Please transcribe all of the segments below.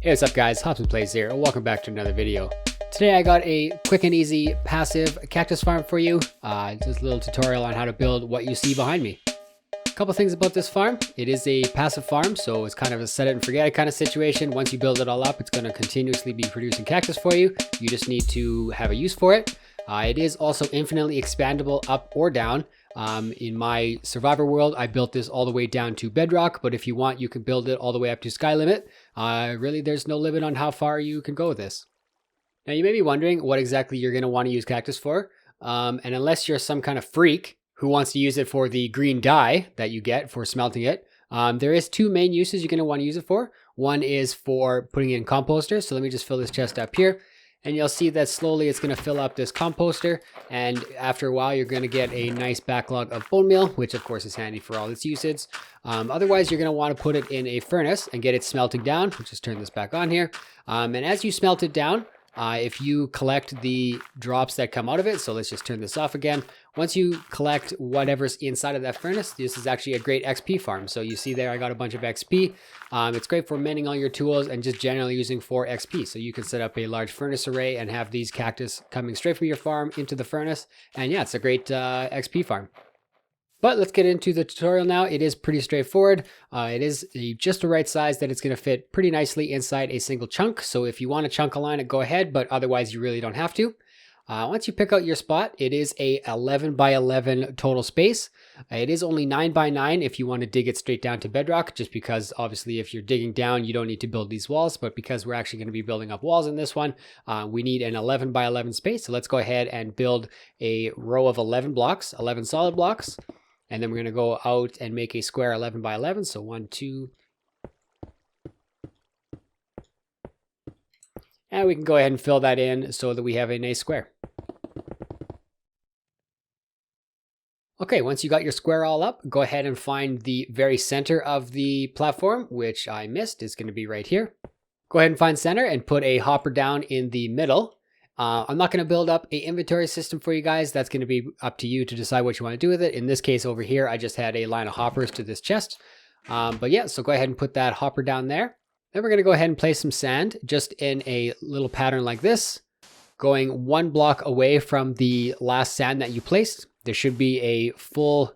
Hey, what's up guys, HobsonPlays here, and welcome back to another video. Today I got a quick and easy passive cactus farm for you. Just a little tutorial on how to build what you see behind me. A couple things about this farm. It is a passive farm, so it's kind of a set it and forget it kind of situation. Once you build it all up, it's going to continuously be producing cactus for you. You just need to have a use for it. It is also infinitely expandable up or down. In my survivor world, I built this all the way down to Bedrock, but if you want, you can build it all the way up to sky limit. Really, there's no limit on how far you can go with this. Now, you may be wondering what exactly you're going to want to use cactus for. And unless you're some kind of freak who wants to use it for the green dye that you get for smelting it, there is two main uses you're going to want to use it for. One is for putting in composter. So let me just fill this chest up here. And you'll see that slowly it's going to fill up this composter, and after a while you're going to get a nice backlog of bone meal, which of course is handy for all its uses. Otherwise, you're going to want to put it in a furnace and get it smelting down. We'll just turn this back on here. And as you smelt it down, if you collect the drops that come out of it, so let's just turn this off again. Once you collect whatever's inside of that furnace, this is actually a great XP farm. So you see there, I got a bunch of XP. It's great for mending all your tools and just generally using for XP. So you can set up a large furnace array and have these cactus coming straight from your farm into the furnace. And yeah, it's a great XP farm. But let's get into the tutorial now. It is pretty straightforward. It is just the right size that it's going to fit pretty nicely inside a single chunk. So if you want to chunk align it, go ahead, but otherwise you really don't have to. Once you pick out your spot, it is a 11 by 11 total space. It is only 9 by 9 if you want to dig it straight down to bedrock, just because obviously if you're digging down, you don't need to build these walls. But because we're actually going to be building up walls in this one, we need an 11 by 11 space. So let's go ahead and build a row of 11 blocks, 11 solid blocks. And then we're going to go out and make a square 11 by 11. So 1, 2. And we can go ahead and fill that in so that we have a nice square. Okay, once you got your square all up, go ahead and find the very center of the platform, which I missed. It's going to be right here. Go ahead and find center and put a hopper down in the middle. I'm not going to build up an inventory system for you guys. That's going to be up to you to decide what you want to do with it. In this case over here, I just had a line of hoppers to this chest. But yeah, so go ahead and put that hopper down there. Then we're going to go ahead and place some sand just in a little pattern like this, going 1 block away from the last sand that you placed. There should be a full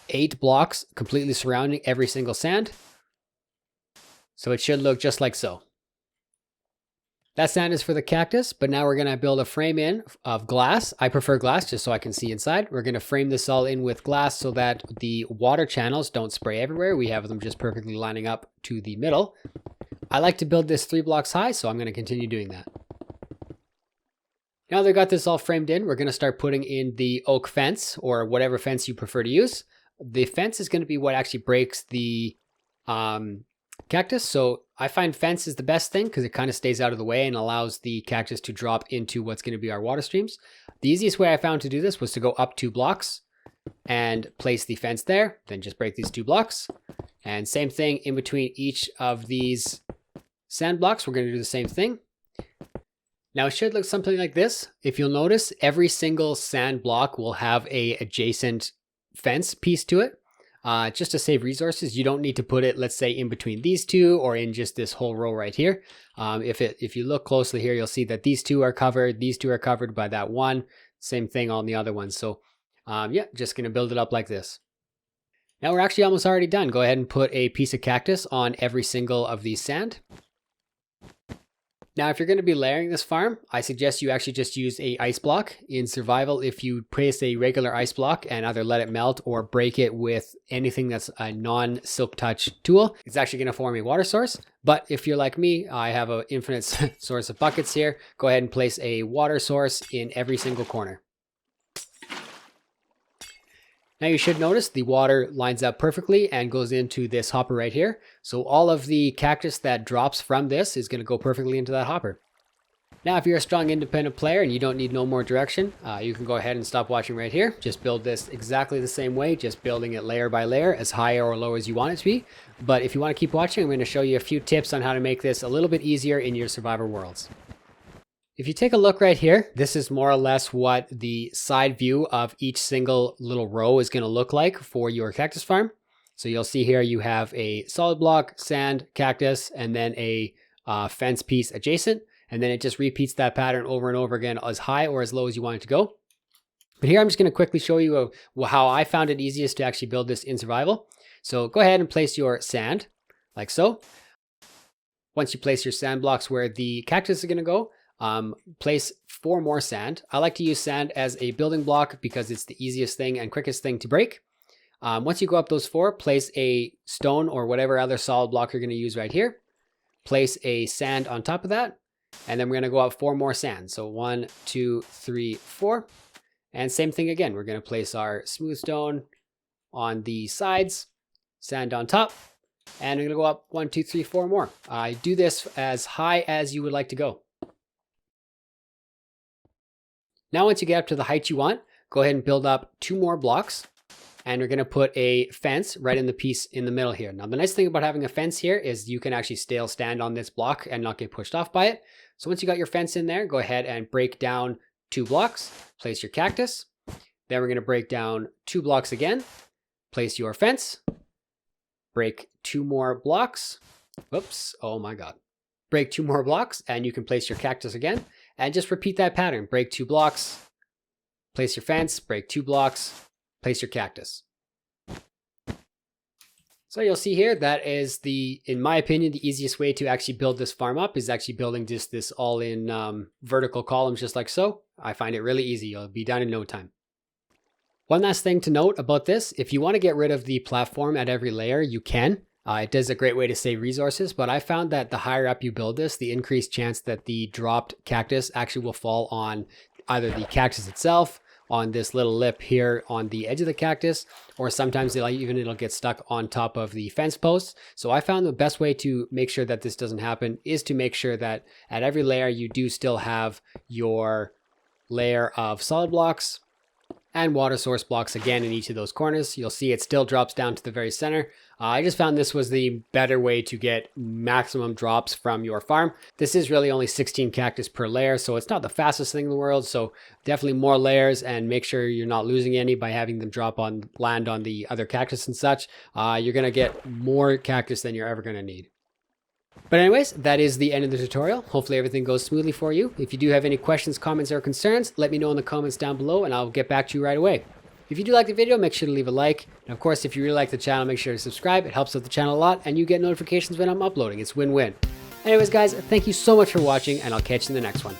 8 blocks completely surrounding every single sand. So it should look just like so. That sand is for the cactus, but now we're going to build a frame in of glass. I prefer glass just so I can see inside. We're going to frame this all in with glass so that the water channels don't spray everywhere. We have them just perfectly lining up to the middle. I like to build this 3 blocks high, so I'm going to continue doing that. Now that we've got this all framed in, we're going to start putting in the oak fence or whatever fence you prefer to use. The fence is going to be what actually breaks the cactus. So I find fence is the best thing because it kind of stays out of the way and allows the cactus to drop into what's going to be our water streams. The easiest way I found to do this was to go up 2 blocks and place the fence there, then just break these 2 blocks. And same thing in between each of these sand blocks, we're going to do the same thing. Now it should look something like this. If you'll notice, every single sand block will have a adjacent fence piece to it. Just to save resources, you don't need to put it, let's say, in between these 2 or in just this whole row right here. If you look closely here, you'll see that these 2 are covered. These 2 are covered by that one. Same thing on the other one. So yeah, just going to build it up like this. Now we're actually almost already done. Go ahead and put a piece of cactus on every single of these sand. Now, if you're going to be layering this farm, I suggest you actually just use a ice block. In survival, if you place a regular ice block and either let it melt or break it with anything that's a non-silk touch tool, it's actually going to form a water source. But if you're like me, I have an infinite source of buckets here. Go ahead and place a water source in every single corner. Now you should notice the water lines up perfectly and goes into this hopper right here. So all of the cactus that drops from this is going to go perfectly into that hopper. Now if you're a strong independent player and you don't need no more direction, you can go ahead and stop watching right here. Just build this exactly the same way, just building it layer by layer, as high or low as you want it to be. But if you want to keep watching, I'm going to show you a few tips on how to make this a little bit easier in your survivor worlds. If you take a look right here, this is more or less what the side view of each single little row is going to look like for your cactus farm. So you'll see here you have a solid block, sand, cactus, and then a fence piece adjacent, and then it just repeats that pattern over and over again as high or as low as you want it to go. But here I'm just going to quickly show you how I found it easiest to actually build this in survival. So go ahead and place your sand like so. Once you place your sand blocks where the cactus is going to go, place 4 more sand. I like to use sand as a building block because it's the easiest thing and quickest thing to break. Once you go up those 4, place a stone or whatever other solid block you're going to use right here. Place a sand on top of that, and then we're going to go up 4 more sand. So 1, 2, 3, 4. And same thing again. We're going to place our smooth stone on the sides, sand on top, and we're going to go up 1, 2, 3, 4 more. I do this as high as you would like to go. Now, once you get up to the height you want, go ahead and build up 2 more blocks. And we're going to put a fence right in the piece in the middle here. Now, the nice thing about having a fence here is you can actually still stand on this block and not get pushed off by it. So once you got your fence in there, go ahead and break down 2 blocks, place your cactus. Then we're going to break down 2 blocks again, place your fence, break 2 more blocks. Whoops, oh my God. Break 2 more blocks, and you can place your cactus again, and just repeat that pattern. Break 2 blocks, place your fence, break 2 blocks, place your cactus. So you'll see here, that is in my opinion, the easiest way to actually build this farm up is actually building just this all in vertical columns just like so. I find it really easy. You'll be done in no time. One last thing to note about this, if you want to get rid of the platform at every layer, you can. It is a great way to save resources, but I found that the higher up you build this, the increased chance that the dropped cactus actually will fall on either the cactus itself, on this little lip here on the edge of the cactus, or sometimes it'll get stuck on top of the fence posts. So I found the best way to make sure that this doesn't happen is to make sure that at every layer you do still have your layer of solid blocks and water source blocks again in each of those corners. You'll see it still drops down to the very center. I just found this was the better way to get maximum drops from your farm. This is really only 16 cactus per layer, so it's not the fastest thing in the world. So definitely more layers, and make sure you're not losing any by having them land on the other cactus and such. You're gonna get more cactus than you're ever gonna need. But anyways, that is the end of the tutorial. Hopefully everything goes smoothly for you. If you do have any questions, comments, or concerns, let me know in the comments down below and I'll get back to you right away. If you do like the video, make sure to leave a like. And of course, if you really like the channel, make sure to subscribe. It helps out the channel a lot and you get notifications when I'm uploading. It's win-win. Anyways, guys, thank you so much for watching and I'll catch you in the next one.